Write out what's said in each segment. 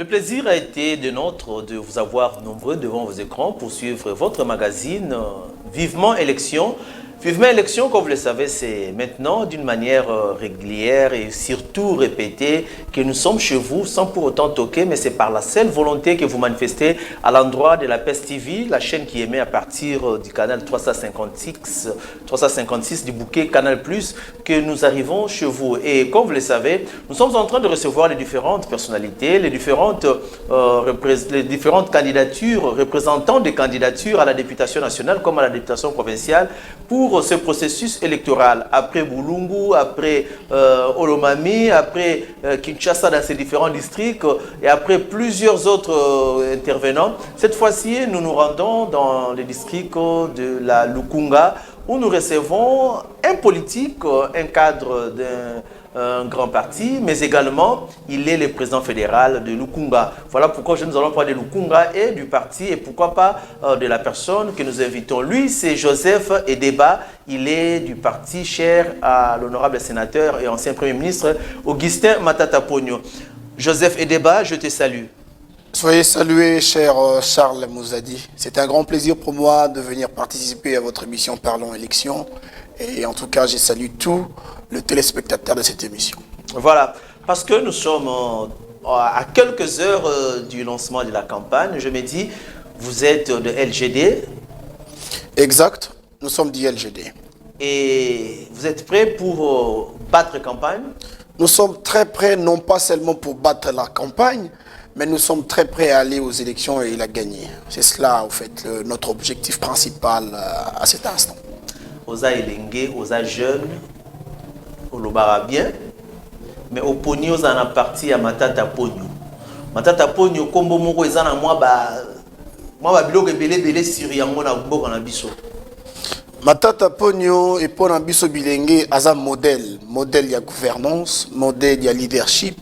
Le plaisir a été de nôtre de vous avoir nombreux devant vos écrans pour suivre votre magazine Vivement Élection. Vivement Élection, comme vous le savez, c'est maintenant d'une manière régulière et surtout répétée que nous sommes chez vous sans pour autant toquer, mais c'est par la seule volonté que vous manifestez à l'endroit de la PES TV, la chaîne qui émet à partir du canal 356 du bouquet Canal+, que nous arrivons chez vous. Et comme vous le savez, nous sommes en train de recevoir les différentes personnalités, les différentes candidatures, représentants des candidatures à la députation nationale comme à la députation provinciale pour ce processus électoral. Après Boulungu, après Olomami, après Kinshasa dans ces différents districts et après plusieurs autres intervenants. Cette fois-ci, nous nous rendons dans les districts de la Lukunga où nous recevons un politique, un cadre d'un grand parti, mais également, il est le président fédéral de Lukunga. Voilà pourquoi nous allons parler de Lukunga et du parti, et pourquoi pas de la personne que nous invitons. Lui, c'est Joseph Edeba. Il est du parti cher à l'honorable sénateur et ancien Premier ministre Augustin Matata Pogno. Joseph Edeba, je te salue. Soyez salué, cher Charles Mouzadi. C'est un grand plaisir pour moi de venir participer à votre émission Parlons Élection. Et en tout cas, je salue tous les téléspectateurs de cette émission. Voilà, parce que nous sommes à quelques heures du lancement de la campagne. Je me dis, vous êtes de LGD. Exact, nous sommes du LGD. Et vous êtes prêts pour battre campagne? Nous sommes très prêts, non pas seulement pour battre la campagne, mais nous sommes très prêts à aller aux élections et la gagner. C'est cela, en fait, notre objectif principal à cet instant. Osa Elenge, Osa jeune, Olobara bien, mais au pogno, osa na parti à Matata Pogno. Matata Pogno, kombo moko eza na moi biloko belé sur yango na mboka na biso. Matata Pogno et pour biso bilenge aza modèle ya gouvernance, modèle ya leadership,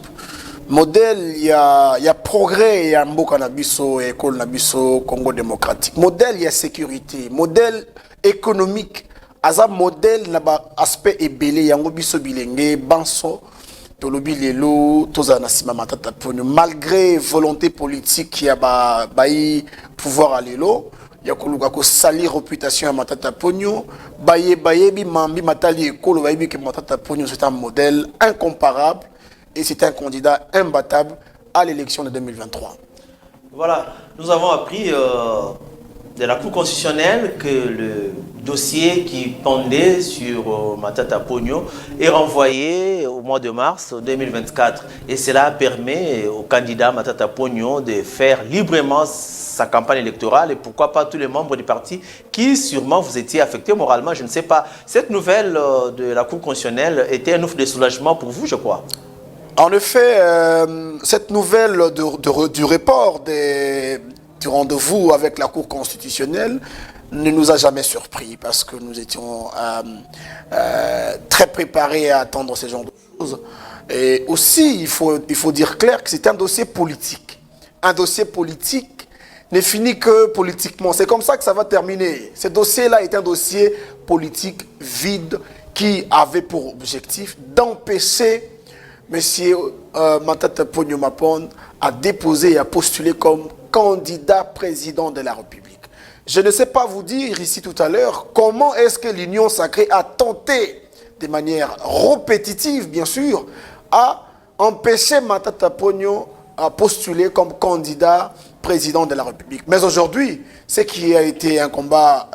modèle ya progrès ya mboka na biso et école na biso Congo démocratique, modèle ya sécurité, modèle économique. Aza modèle na ba aspect ebele yango biso bilenge banso tolobi lelo toza na sima Matata Pogno malgré volonté politique ya bayi pouvoir alelo ya koluka ko salir réputation ya Matata Pogno baye bi mambi matali ekolo bayebi que Matata Pogno c'est un modèle incomparable et c'est un candidat imbattable à l'élection de 2023. Voilà, nous avons appris de la Cour constitutionnelle que le dossier qui pendait sur Matata Pogno est renvoyé au mois de mars 2024. Et cela permet au candidat Matata Pogno de faire librement sa campagne électorale et pourquoi pas tous les membres du parti qui sûrement vous étiez affectés moralement, je ne sais pas. Cette nouvelle de la Cour constitutionnelle était un ouf de soulagement pour vous, je crois. En effet, cette nouvelle du report du rendez-vous avec la Cour constitutionnelle ne nous a jamais surpris parce que nous étions très préparés à attendre ce genre de choses. Et aussi, il faut dire clair que c'est un dossier politique. Un dossier politique n'est fini que politiquement. C'est comme ça que ça va terminer. Ce dossier-là est un dossier politique vide qui avait pour objectif d'empêcher M. Matata Pogno Mapon à déposer et à postuler comme candidat président de la République. Je ne sais pas vous dire ici tout à l'heure comment est-ce que l'Union sacrée a tenté de manière répétitive, bien sûr, à empêcher Matata Pogno à postuler comme candidat président de la République. Mais aujourd'hui, ce qui a été un combat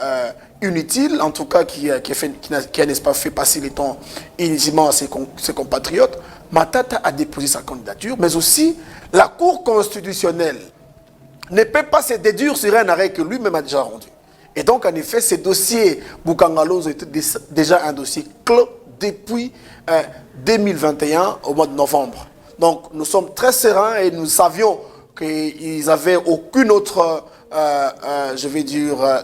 inutile, en tout cas qui a, n'est-ce pas, fait passer les temps inutilement à ses compatriotes, Matata a déposé sa candidature, mais aussi la Cour constitutionnelle ne peut pas se déduire sur un arrêt que lui-même a déjà rendu. Et donc, en effet, ce dossier Bukangalozo était déjà un dossier clos depuis 2021, au mois de novembre. Donc, nous sommes très sereins et nous savions qu'ils n'avaient aucune autre,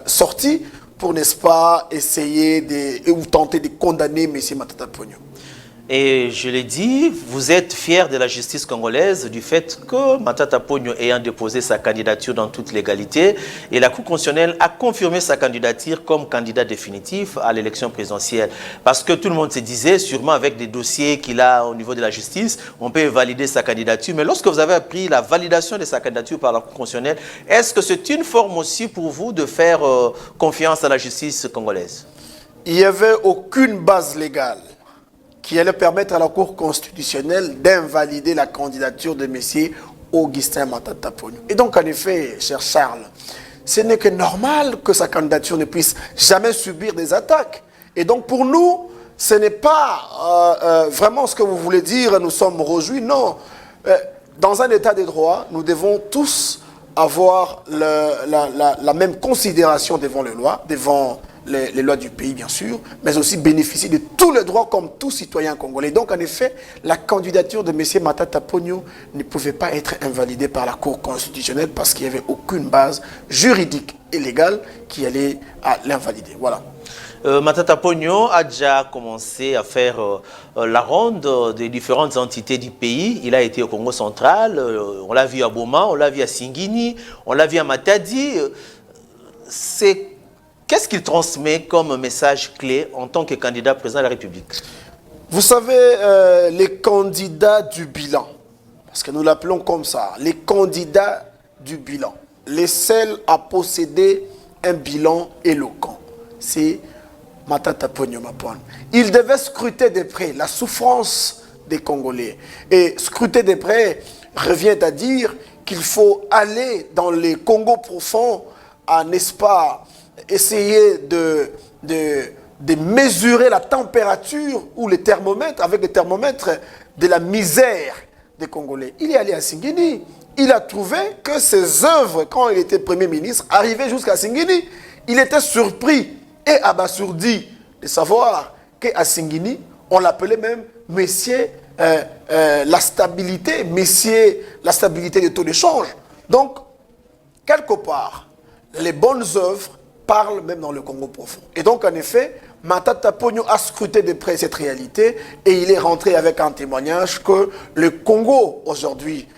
sortie pour, n'est-ce pas, essayer ou tenter de condamner M. Matata Pogno. Et je l'ai dit, vous êtes fiers de la justice congolaise, du fait que Matata Ponyo ayant déposé sa candidature dans toute légalité, et la Cour constitutionnelle a confirmé sa candidature comme candidat définitif à l'élection présidentielle. Parce que tout le monde se disait, sûrement avec des dossiers qu'il a au niveau de la justice, on peut valider sa candidature. Mais lorsque vous avez appris la validation de sa candidature par la Cour constitutionnelle, est-ce que c'est une forme aussi pour vous de faire confiance à la justice congolaise? Il n'y avait aucune base légale qui allait permettre à la Cour constitutionnelle d'invalider la candidature de M. Augustin Matata Ponyo. Et donc, en effet, cher Charles, ce n'est que normal que sa candidature ne puisse jamais subir des attaques. Et donc, pour nous, ce n'est pas vraiment ce que vous voulez dire, nous sommes réjouis, non. Dans un état de droit, nous devons tous avoir la même considération devant les lois, devant les lois du pays, bien sûr, mais aussi bénéficier de tous les droits comme tout citoyen congolais. Donc, en effet, la candidature de M. Matata Ponyo ne pouvait pas être invalidée par la Cour constitutionnelle parce qu'il n'y avait aucune base juridique et légale qui allait à l'invalider. Voilà. Matata Ponyo a déjà commencé à faire la ronde des différentes entités du pays. Il a été au Congo central, on l'a vu à Boma, on l'a vu à Singini, on l'a vu à Matadi. Qu'est-ce qu'il transmet comme message clé en tant que candidat président de la République? Vous savez, les candidats du bilan, parce que nous l'appelons comme ça, les candidats du bilan, les seuls à posséder un bilan éloquent, c'est Matata Ponyo Mapon. Il devait scruter de près la souffrance des Congolais. Et scruter de près revient à dire qu'il faut aller dans les Congos profonds, n'est-ce pas, essayer de mesurer la température ou les thermomètres, avec les thermomètres de la misère des Congolais. Il est allé à Singini. Il a trouvé que ses œuvres, quand il était Premier ministre, arrivaient jusqu'à Singini. Il était surpris et abasourdi de savoir qu'à Singini, on l'appelait même Messier la stabilité, Messier la stabilité des taux d'échange. Donc, quelque part, les bonnes œuvres parle même dans le Congo profond. Et donc, en effet, Matata Ponyo a scruté de près cette réalité et il est rentré avec un témoignage que le Congo, aujourd'hui,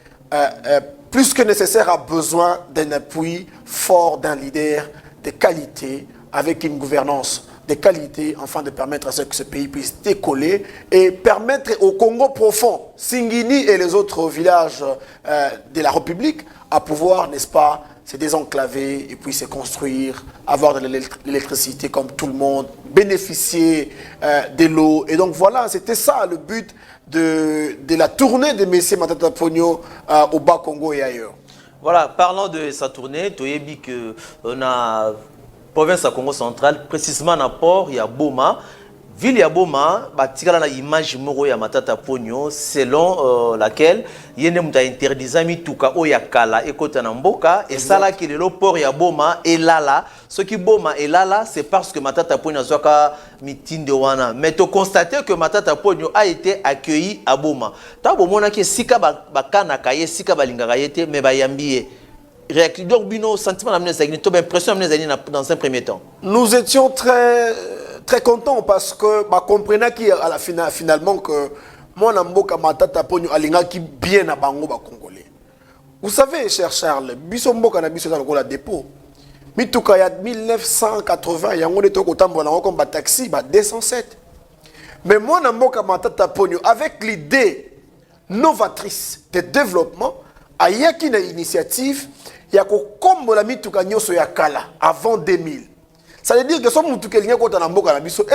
plus que nécessaire, a besoin d'un appui fort d'un leader de qualité, avec une gouvernance de qualité, afin de permettre à ce que ce pays puisse décoller et permettre au Congo profond, Singini et les autres villages de la République, à pouvoir, n'est-ce pas, se désenclaver et puis se construire, avoir de l'électricité comme tout le monde, bénéficier de l'eau. Et donc voilà, c'était ça le but de la tournée de M. Matata Ponyo au Bas-Congo et ailleurs. Voilà, parlant de sa tournée, Toyebi que na province de Congo central, précisément dans port, il y a Boma. Ville ya Boma, batikala na image moko ya Matata Ponyo selon laquelle yene muta interdisa mituka oya kala ekota na mboka et ça là qui le port ya Boma et lala ce qui Boma et lala c'est parce que Matata Ponyo azwaka mitinde wana mais to constater que Matata Ponyo a été accueilli à Boma ta bomona ki sika bakana kaye sika balingaka yete mais bayambiye donc bino sentiment amené zagini to impression amené zagini dans un premier temps. Nous étions très content parce que bah, comprenant qu'à la finalement que moi Namboka Matata Ponyo alinga qui bien à bango ba congolais. Vous savez cher Charles, biso mboka na biso dans la dépôt. Mituka ya 1980 yango ne toko tambola comme ba taxi ba 207. Mais moi Namboka Matata Ponyo avec l'idée novatrice de développement ayaki na initiative ya ko kombola mituka nyoso ya kala avant 2000. Ça veut dire que si on a quelqu'un qui a mboka na biso,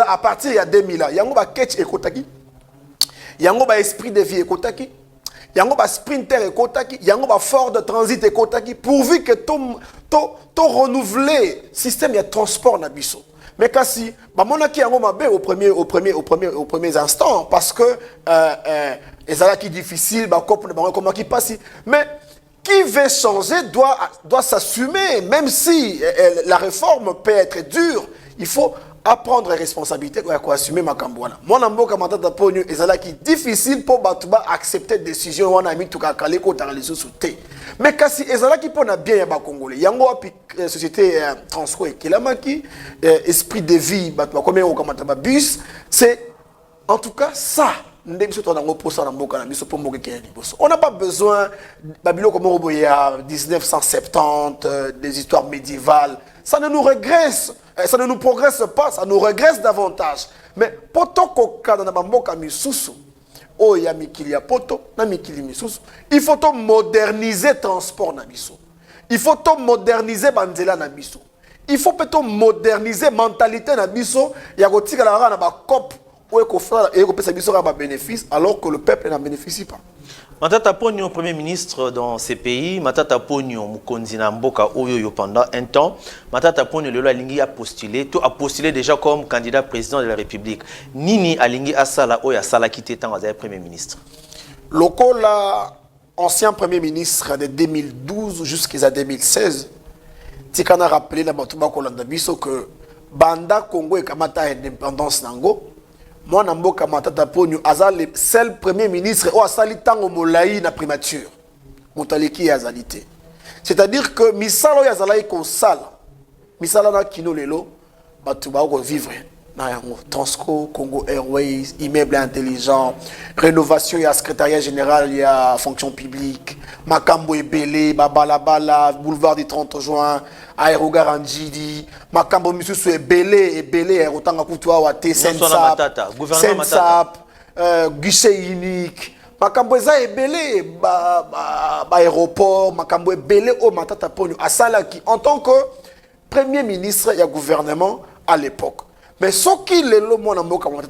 à partir de 2000, il y a un catch ekotaki, il y a un esprit de vie ekotaki, il y a un sprinter ekotaki, il y a un fort de transit ekotaki, pourvu que tu renouveler le système de transport na biso. Mais kasi, bah mon aki yango mabe au premier instant parce que ezala qui difficile, bah comment qui passe, mais qui veut changer doit s'assumer, même si la réforme peut être dure, il faut apprendre les responsabilités pour assumer ma cambouana. Moi, je suis Matata Ponyo et c'est qui difficile pour accepter des décisions. On a mis tout à calé contre les sociétés. Mais si ezala qui pona bien ya ba congolais, yango api société Transco et Kilamaki esprit de vie, ba combien au kamata ba bus, c'est en tout cas, ça, on n'a pas besoin Babylone comme on a 1970, des histoires médiévales. Ça ne nous régresse, ça ne nous progresse pas, ça nous régresse davantage. Mais poto koka na bamboka misusu, oh ya mikili ya poto na mikili misusu. Il faut moderniser transport na biso. Il faut moderniser banzela na biso. Il faut peut-être moderniser mentalité na biso ya kotika la na ba cop bénéfice alors que le peuple n'en bénéficie pas. Matata Ponyo, Premier ministre dans ces pays, Matata Ponyo, Mukonzi Mboka Oyoyo pendant un temps, Matata Ponyo, Lelo Alingi a postulé déjà comme candidat président de la République. Nini Alingi Asala Oya Sala Kite Tant Premier ministre. Lokola, ancien Premier ministre de 2012 jusqu'à 2016, Tikana rappelé la Matouba Kolanda Biso que Banda Congo et Kamata indépendance Nango. Moi, Namboka Matata Ponyo, Azal, le seul premier ministre, ou Asali Tango Molaï na primature. Moutaliki Azalité. C'est-à-dire que Misalo Yazalaï Konsal, Misala na Kino Lelo, Batouba ou vivre. Transco, Congo Airways, immeuble intelligent, rénovation, il y a secrétariat général, il y a fonction publique, Makambo et Belé, Babalabala, boulevard du 30 juin, Aérogare Njidi, Makambo Misusu et Belé, Aérotanga Koutoua, Wate, Sensap, guichet unique, Makambo et Belé, aéroport, Makambo et Belé, au Matata Ponyo, à Salaki, en tant que premier ministre, il y a gouvernement à l'époque. Mais ce qui est le mot comme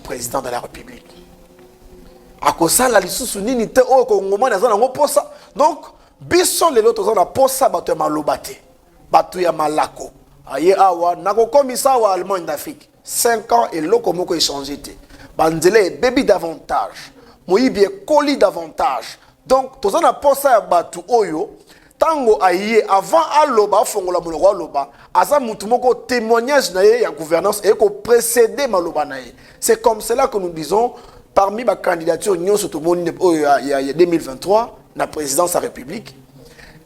président de la République. À cause de la licence unité au Congo, donc, bisson les autres ont posa batu malobate, batu ya malako. Aye awa, nako komisa wa Allemagne d'Afrique. 5 ans et l'eau comme échangé. Bandele baby davantage, moïbi colis davantage. Donc, tous on a posa batu oyo. Tango aïe avant aloba fongola moloko aloba asa mutu moko témoignage na ya gouvernance et ko précéder maloba na ye. C'est comme cela que nous disons parmi ma candidature nyonso to moni il y a 2023 na présidence de la République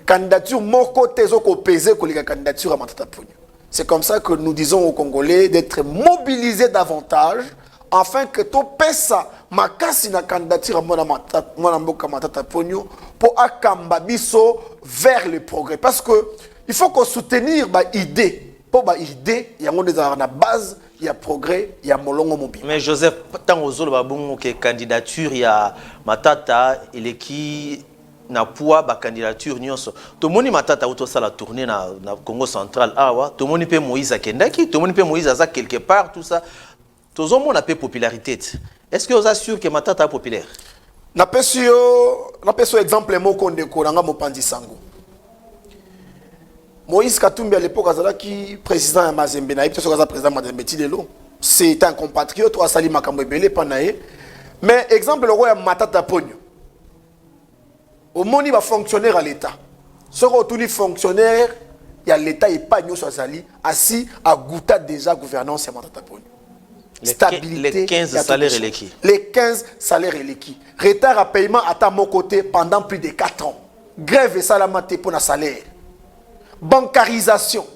candidature moko tezo ko peser ko la candidature à Matata Ponyo. C'est comme ça que nous disons aux Congolais d'être mobilisés davantage afin que to pesa makasi na candidature à Mwana Mboka Matata Ponyo pour akamba biso vers le progrès parce que il faut qu'on soutenir ba idée pour ba idée il y a une base il y a progrès il y a molongo mobile. Mais Joseph Tangozolo babungu ke candidature il y a Matata il est qui na poa ba candidature nyonso to moni Matata auto sala tourner na Congo central awa to moni pe Moïse akendaki to moni pe Moïse aza quelque part tout ça tous on a peu popularité. Est-ce que vous assurez que Matata est populaire? Na peso exemple moko ndeko nanga Mopandi Sango. Moïse Katumbi à l'époque azalaki président ya Mazembe na yebite soka za président Mazembe Tidelo. C'est un compatriote ou asali makambo ebele panaye. Mais exemple le roi Matata Ponyo. Au moni va fonctionnaire à l'état. Ce retourni fonctionnaire, il y a l'état et pas nyo azali assis à goûter déjà gouvernance ya Matata Ponyo. Stabilité, les 15 salaires et les qui? Les 15 salaires et les qui? Retard à paiement à mon côté pendant plus de 4 ans. Grève et salamate pour le salaire. Bancarisation.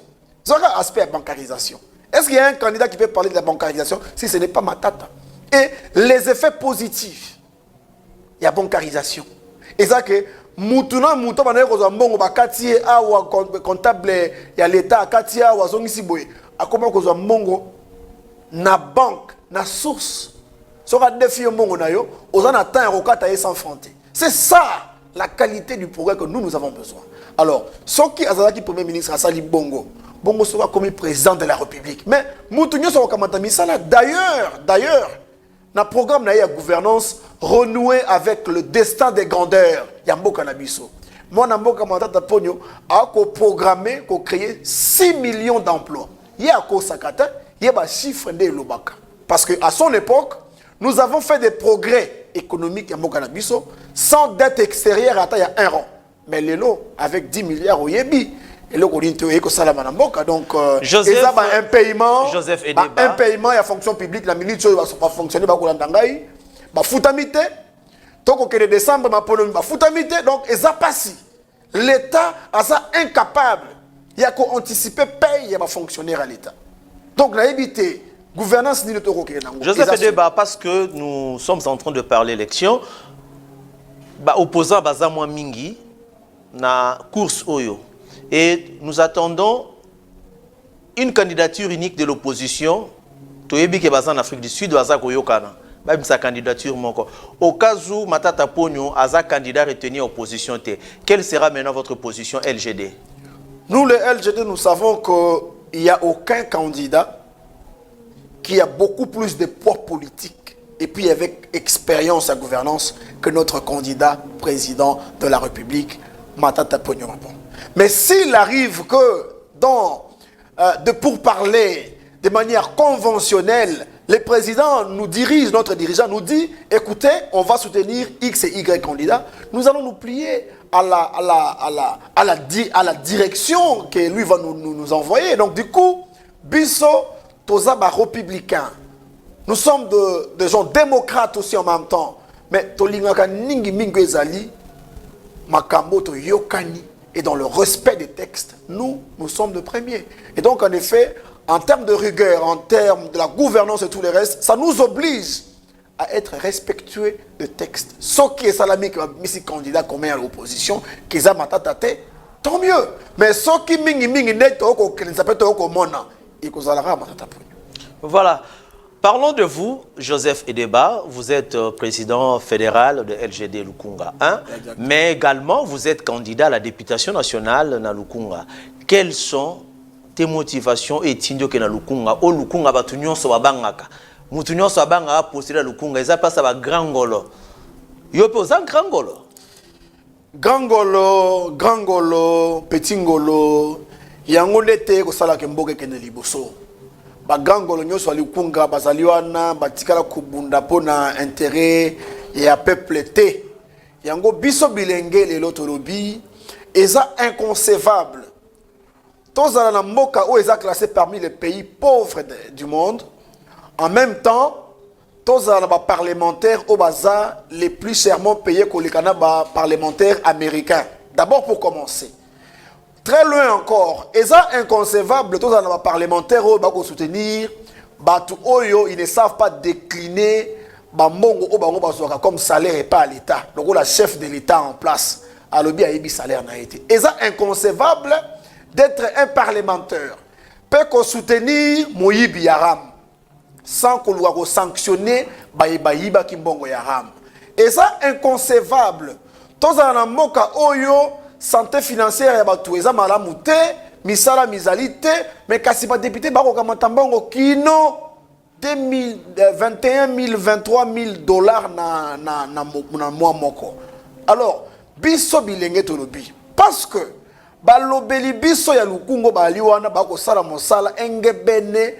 C'est un aspect de bancarisation. Est-ce qu'il y a un candidat qui peut parler de la bancarisation si ce n'est pas Matata? Et les effets positifs. Il y a bancarisation. Et ça que Moutuna Mouton bakati awa comptable il y a l'état akati awa zongisi boy. A comment ko mongo na banque, na source. Sera défi au monde na yo, aux en atteint rokata et sans frontières. C'est ça la qualité du progrès que nous avons besoin. Alors, ce qui azalaki premier ministre Asali Bongo, Bongo sera comme président de la République. Mais Moutounio sera comme misala. D'ailleurs, na programme na gouvernance renouer avec le destin des grandeurs. Yamboka Nabiso. Moi Namboka Matata Ponyo a programmé ko créer 6 millions d'emplois. Ya ko sakata il y a un chiffre de l'Obaka. Parce qu'à son époque, nous avons fait des progrès économiques sans dette extérieure à 1 an. Mais les lots, avec 10 milliards au Yebi, et là, on dit que donc, Joseph, un paiement, Joseph un paiement, il y a fonction publique, la ministre va pas fonctionner, il va foutamité, donc au décembre, il va foutamité, donc, il va passer. L'État a ça incapable. Il y a qu'à anticiper, paye, il y a fonctionnaire à l'État. Donc, la évité, gouvernance ni le toko kenango. Joseph Débat, parce que nous sommes en train de parler élection, opposant Bazamwa Mingi na course Oyo. Et nous attendons une candidature unique de l'opposition. Toyebi ke Bazan en Afrique du Sud, Bazak Oyokana. Même sa candidature, au cas où Matata Pogno a candidat retenu opposition, quelle sera maintenant votre position LGD? Nous, les LGD, nous savons qu'il n'y a aucun candidat qui a beaucoup plus de poids politique et puis avec expérience à gouvernance que notre candidat président de la République, Matata Pogno. Mais s'il arrive que de pourparler de manière conventionnelle, le président nous dirige, notre dirigeant nous dit, écoutez, on va soutenir X et Y candidats, nous allons nous plier à la direction que lui va nous envoyer. Donc du coup, Bisso, Tozaba républicain, nous sommes des gens démocrates aussi en même temps, mais Tolingaka Ningi Mingo Ezali, Makambo to Yokani, et dans le respect des textes, nous sommes de premiers. Et donc en effet, en termes de rigueur, en termes de la gouvernance et tout le reste, ça nous oblige à être respectueux des textes. Ce qui est salami qui va mis candidat comme à l'opposition, qui est matatate, tant mieux. Mais ce qui mingi net au qui ne s'appelle au mona, il cause la matata. Voilà. Parlons de vous, Joseph Edeba. Vous êtes président fédéral de LGD Lukunga 1, mais également vous êtes candidat à la députation nationale na Lukunga. Quelles sont tes motivations et tindio ke na Lukunga o Lukunga batu nyonso babangaka mutu nyonso babanga postula Lukunga eza pas ça ba grangolo yo pe ozan grangolo petit ngolo yango lete ko sala ke mboke ke na liboso ba grangolo nyonso Lukunga bazali wana batikala kubunda pona intérêt ya peuple te yango biso bilenge lelo tolobi eza inconcevable. Tous les Mboka où ils sont classés parmi les pays pauvres du monde. En même temps, tous les parlementaires au bazar les plus chèrement payés que les parlementaires américains. D'abord pour commencer. Très loin encore, ils sont inconcevables tous les parlementaires où ils soutenir Batu Oyo, ils ne savent pas décliner comme salaire et pas à l'État. Donc la chef de l'État en place. À l'objet a eu salaire n'a été. Ils sont inconcevables d'être un parlementaire, peut qu'on soutenir Moïbi Yaram, sans qu'on doit sanctionner Baïba Kimbongo Yaram. Et ça, inconcevable. Tous en moka oyo, santé financière ya batu eza malamu te, misala mizalité, mais kasi ba député bako kamatambongo kino 21 000, 23 000 dollars na mois moko. Alors, biso bilenge tolobi, parce que balobeli biso ya lukungo bali wana bako sala mosala engebene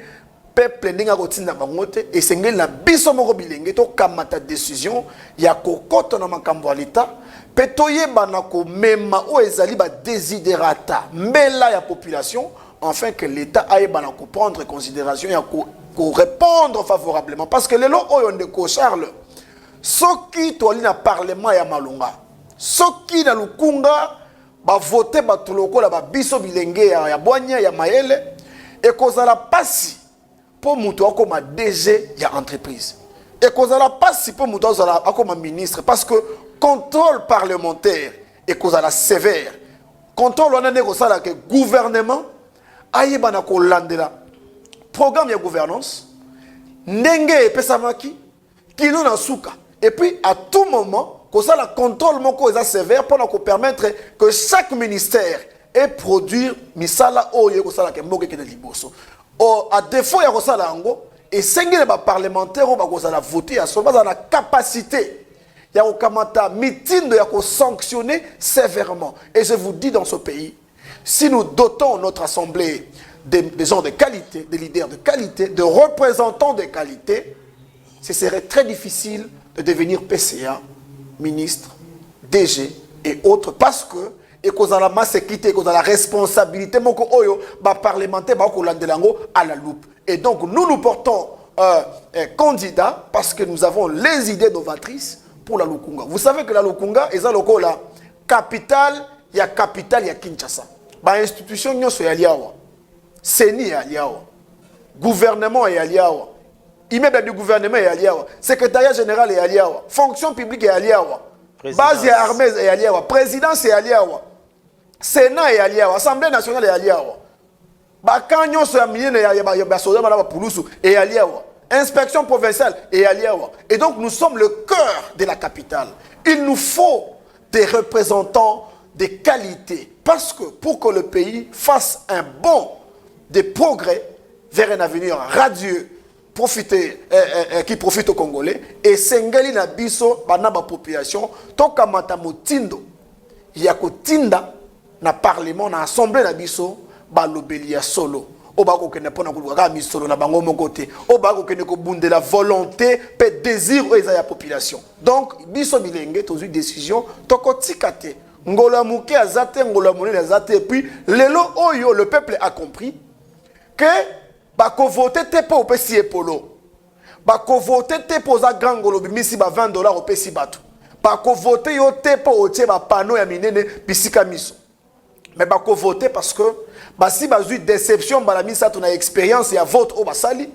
peuple ndinga kotinda bangote esengeli na biso moko bilenge to kamata décision ya kokota na makambo ya leta petoyeba na ko mema o ezali ba desiderata mbela ya population afin que l'état aïba na ko prendre considération ya ko répondre favorablement parce que lelo oyo ndeko Charles soki toli na parlement ya malunga soki na lukunga ba voter ba tuloko la ba biso bilenge ya boanya ya mayele et kozala pasi pour mutu akoma DG ya entreprise et kozala pasi pour mutu akoma ministre parce que contrôle parlementaire et kozala sévère contrôle on a né kozala que gouvernement ayeba na ko landela programme ya gouvernance ndenge pesamaki kino na suka et puis à tout moment que ça, le contrôle moko est sévère pour nous permettre que chaque ministère ait produit misala oye ko sala ke mboke ke na liboso. À défaut ya ko sala ngo et sengele ba parlementaire ba ko sala voter à so ba na capacité ya ko kamata meeting ya ko sanctionner sévèrement. Et je vous dis dans ce pays, si nous dotons notre assemblée des gens de qualité, des leaders de qualité, de représentants de qualité, ce serait très difficile de devenir PCA, ministre, DG et autres parce que et cause à la masse sécurité, cause à la responsabilité moko oyo ba parlementaire ba ko landelango à la loupe. Et donc nous portons candidat parce que nous avons les idées novatrices pour la Lukunga. Vous savez que la Lukunga est la capitale ya Kinshasa. Ba institution nyoso ya liawa. Seni ya liawa. gouvernement et aliawa. Immeuble du gouvernement et aliawa. Secrétariat général et aliawa. Fonction publique et aliawa. Base et armée et aliawa. Présidence et aliawa. Sénat et aliawa. Assemblée nationale et aliawa. Bakanyo so amine ya soda malaba pulusu et aliawa. Inspection provinciale et aliawa. Et donc nous sommes le cœur de la capitale. Il nous faut des représentants de qualité. Parce que pour que le pays fasse un bond de progrès vers un avenir radieux, qui profite aux Congolais, et Sengeli na biso banaba population, toka matamotindo, yako tinda na parlement, na assemblée na biso, balobelia solo. Obako kene pona kuluka mi solo na bango mokote. Obako kene ko bunde la volonté, pe désir eza ya population. Donc biso bilenge tozu décision toko tikate. Ngola muke azate ngola monene azate et puis lelo oyo le peuple a compris que bako voter te po opesi epolo. Bako voter te po za grangolo bimisi ba $20 opesi bato. Bako voter yo te po otie ba panneau ya minene bisika miso. Mais bako voter parce que si vous avez déception, vous avez expérience et vote au basali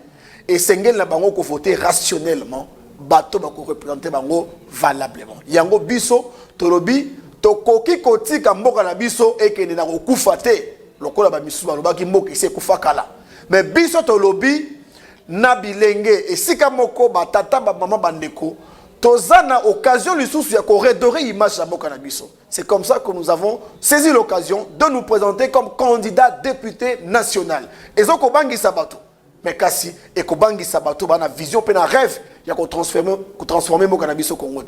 et sengel na bango ko voter rationnellement, bato bako représenter bango valablement. Yango biso tolobi tokoki kotika mboka na biso et que na ko kufate lokola ba misu ba lobaki mboka ise kufakala. Mais biso tolobi na bilenge et sika moko ba tata ba maman bandeko tozana occasion lisusu ya ko redorer image ya mboka na biso. C'est comme ça que nous avons saisi l'occasion de nous présenter comme candidat député national. Et donc, Kobangi Sabato, mais Kassi, et Kobangi Sabato, on a vision, on a rêve, il y a qu'on transformer mon cannabis au Congo.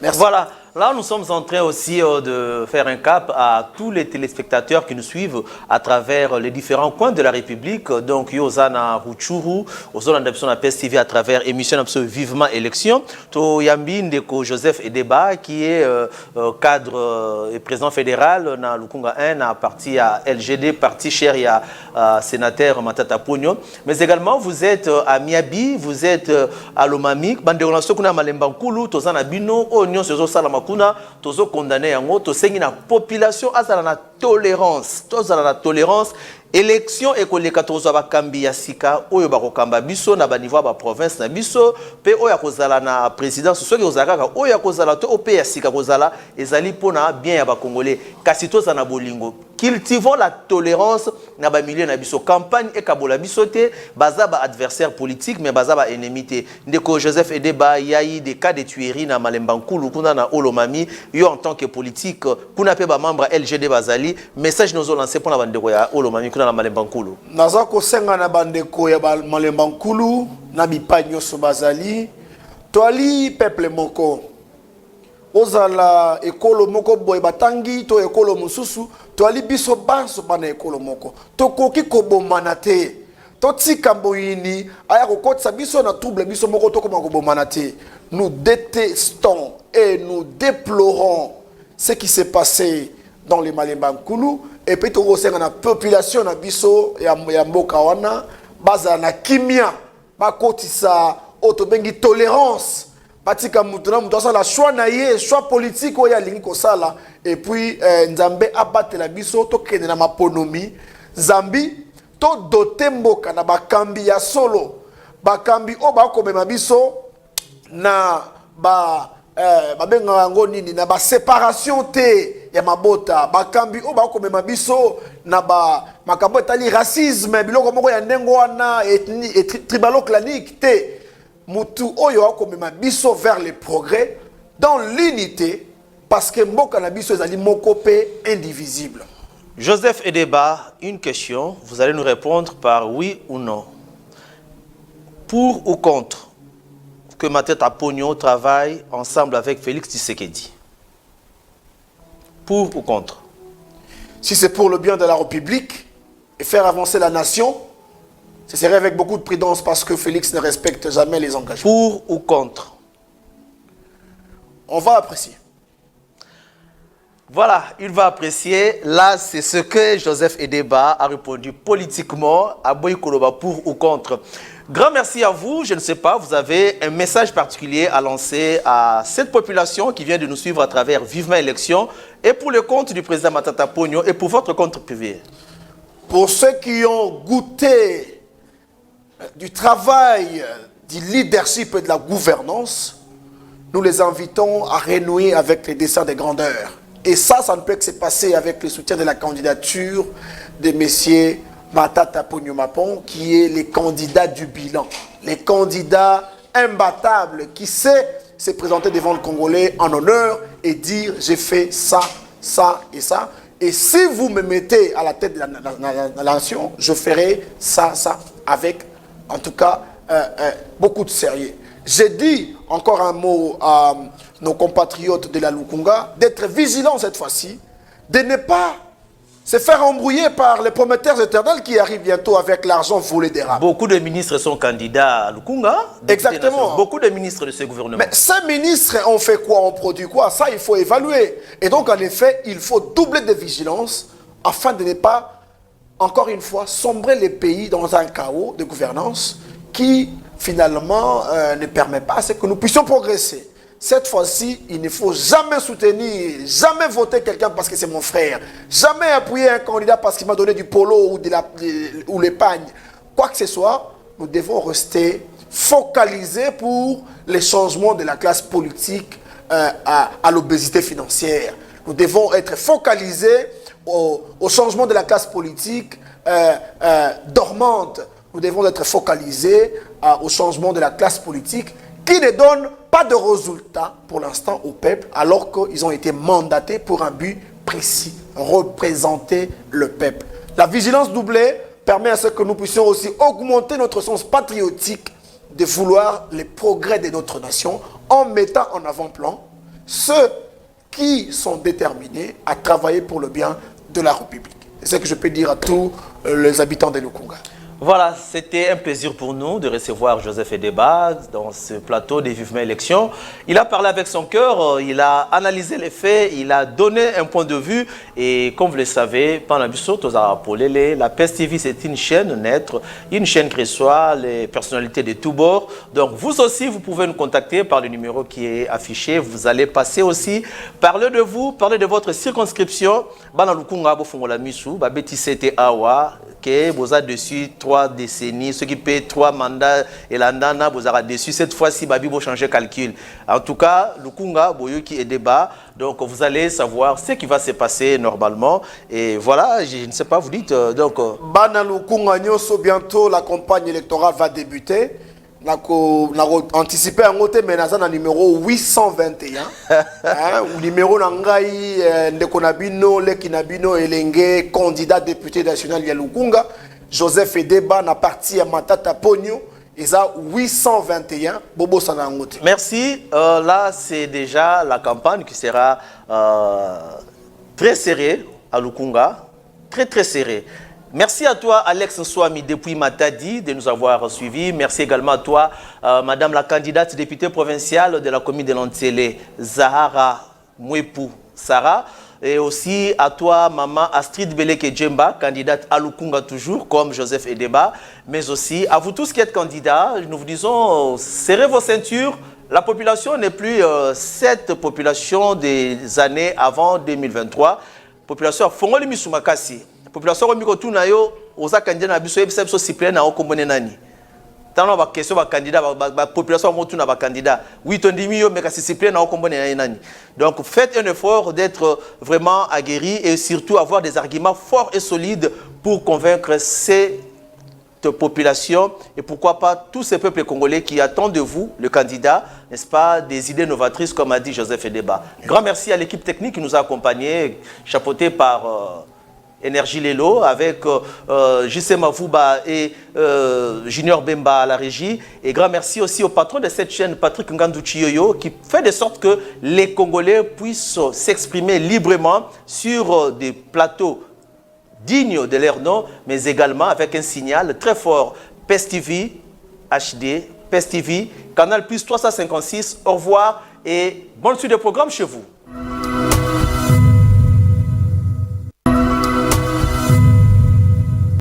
Merci. Voilà, là nous sommes en train aussi de faire un cap à tous les téléspectateurs qui nous suivent à travers les différents coins de la République. Donc, Yozana Ruchuru, Ozona Ndepson TV à travers émission Vivement Élection. To Yambi Ndeko Joseph Edeba, qui est cadre et président fédéral dans Lukunga 1, à parti à LGD, parti cher, il y a sénateur Matata Pogno. Mais également, vous êtes à Miabi, vous êtes à Lomami, Banderolation Kuna Malembankulu, Tozana Bino, Oignon, Sozo Salamakuna, Tozo condamné Yango, Tosengi na population, Azala na tolérance, Tozala na tolérance. Élection et koleka tozo ba kambi ya sika oyo ba kokamba biso na ba niveau ba province na biso pe oyo kozala na présidence soki ozala kaka oyo kozala to op ya sika kozala ezali pona bien ya ba congolais kasi toza na bolingo cultivons la tolérance na ba milieu na biso campagne et kabola biso te baza ba adversaire politique mais baza ba ennemi te ndeko Joseph Edeba yayi des cas de tuerie na Malembankulu kuna na Olomami yo en tant que politique kuna pe ba membre LGD bazali message nous lancer pour na bandeko ya Olomami na Malembankulu. Naza ko senga na bandeko ya Malembankulu na bipanyo so bazali toali peuple moko ozala ekolo moko boy batangi to ekolo mususu toali biso banso bana ekolo moko tokoki kobomana te totika mboyini aya kokotisa biso na trouble biso moko tokoma kobomana te. Nous détestons et nous déplorons ce qui s'est passé dans les Malembankulu et puis tout la population na biso ya mboka wana baza na kimia bakotisa otobengi tolérance batika mutuna mutu asala choix na ye choix politique oya lingi kosala et puis nzambe abatela biso tokende na maponomi zambi to dote mboka na bakambi ya solo bakambi o bakomema biso na babenga yango nini na ba séparation te ya mabota bakambi o bakomema biso na ba makambo etali racisme biloko moko ya ndengo wana ethnie tribalo clanique te mutu oyo akomema biso vers le progrès dans l'unité parce que mboka na biso ezali moko pe indivisible. Joseph Edeba, une question, vous allez nous répondre par oui ou non. Pour ou contre que Matata Pogno travaille ensemble avec Félix Tshisekedi? Pour ou contre? Si c'est pour le bien de la République et faire avancer la nation, ce serait avec beaucoup de prudence parce que Félix ne respecte jamais les engagements. Pour ou contre? On va apprécier. Voilà, il va apprécier. Là, c'est ce que Joseph Edeba a répondu politiquement à Boykoloba, pour ou contre. Grand merci à vous. Je ne sais pas, vous avez un message particulier à lancer à cette population qui vient de nous suivre à travers Vivement Élection et pour le compte du président Matata Pogno et pour votre compte privé. Pour ceux qui ont goûté du travail, du leadership et de la gouvernance, nous les invitons à renouer avec les desseins des grandeurs. Et ça ne peut que se passer avec le soutien de la candidature de messieurs Matata Ponyomapon, qui est les candidats du bilan, les candidats imbattables qui sait se présenter devant le Congolais en honneur et dire j'ai fait ça, ça et ça. Et si vous me mettez à la tête de la nation, je ferai ça, ça, avec en tout cas beaucoup de sérieux. J'ai dit encore un mot à nos compatriotes de la Lukunga, d'être vigilants cette fois-ci, de ne pas se faire embrouiller par les prometteurs éternels qui arrivent bientôt avec l'argent volé des rats. Beaucoup de ministres sont candidats à Lukunga. Exactement. Beaucoup de ministres de ce gouvernement. Mais ces ministres ont fait quoi, ont produit quoi? Ça, il faut évaluer. Et donc, en effet, il faut doubler de vigilance afin de ne pas, encore une fois, sombrer les pays dans un chaos de gouvernance qui, finalement, ne permet pas à ce que nous puissions progresser. Cette fois-ci, il ne faut jamais soutenir, jamais voter quelqu'un parce que c'est mon frère. Jamais appuyer un candidat parce qu'il m'a donné du polo ou l'épargne. Quoi que ce soit, nous devons rester focalisés pour les changements de la classe politique à l'obésité financière. Nous devons être focalisés au changement de la classe politique dormante. Nous devons être focalisés au changement de la classe politique qui ne donne pas de résultats pour l'instant au peuple, alors qu'ils ont été mandatés pour un but précis, représenter le peuple. La vigilance doublée permet à ce que nous puissions aussi augmenter notre sens patriotique de vouloir les progrès de notre nation en mettant en avant-plan ceux qui sont déterminés à travailler pour le bien de la République. C'est ce que je peux dire à tous les habitants de Lukunga. Voilà, c'était un plaisir pour nous de recevoir Joseph Edeba dans ce plateau des Vivement Élections. Il a parlé avec son cœur, il a analysé les faits, il a donné un point de vue. Et comme vous le savez, pendant la PES TV, c'est une chaîne naître, une chaîne qui reçoit les personnalités de tous bords. Donc vous aussi, vous pouvez nous contacter par le numéro qui est affiché. Vous allez passer aussi, parler de vous, parler de votre circonscription. Bana Lukunga, Bofongola Misu, Babeti Sete Awa, que vous avez dessus 3 décennies, ceux qui paient 3 mandats et l'andana, vous avez dessus. Cette fois-ci, Babi, vous changez calcul. En tout cas, Lukunga, Boyoki et débat. Donc, vous allez savoir ce qui va se passer normalement. Et voilà, je ne sais pas, vous dites. Bana Lukunga, bientôt, la campagne électorale va débuter. On a anticipé un autre menaçant le numéro 821. Le numéro Nangai, Ndekonabino, Lekinabino, Elenge, candidat député national Yalukunga. Joseph Edeba n'a parti à Matata Pogno. Ils ont 821. Bobo Sanangote. Merci. Là, c'est déjà la campagne qui sera très serrée à Lukunga. Très, très serrée. Merci à toi, Alex Nsouami, depuis Matadi, de nous avoir suivis. Merci également à toi, Madame la candidate députée provinciale de la commune de Lantsele, Zahara Mouepou Sarah. Et aussi à toi, Maman Astrid Beleke Djemba, candidate à Lukunga toujours, comme Joseph Edeba. Mais aussi à vous tous qui êtes candidats, nous vous disons, serrez vos ceintures. La population n'est plus cette population des années avant 2023. Population Fongoli Misumakasi. Population Romiko Nayo, oza candidat na biso ebisa biso siple na okombone nani. Tano ba question ba candidat ba population motu na ba candidat. Oui tondimi yo meka siple na okombone nani. Donc faites un effort d'être vraiment aguerri et surtout avoir des arguments forts et solides pour convaincre cette population et pourquoi pas tous ces peuples congolais qui attendent de vous, le candidat, n'est-ce pas, des idées novatrices comme a dit Joseph Edeba. Grand merci à l'équipe technique qui nous a accompagnés, chapeautée par Énergie Lelo, avec JC Mavouba et Junior Bemba à la régie. Et grand merci aussi au patron de cette chaîne, Patrick Ngandou Chiyoyo, qui fait de sorte que les Congolais puissent s'exprimer librement sur des plateaux dignes de leur nom, mais également avec un signal très fort. PES TV, HD, PES TV, Canal Plus 356, au revoir et bonne suite de programme chez vous.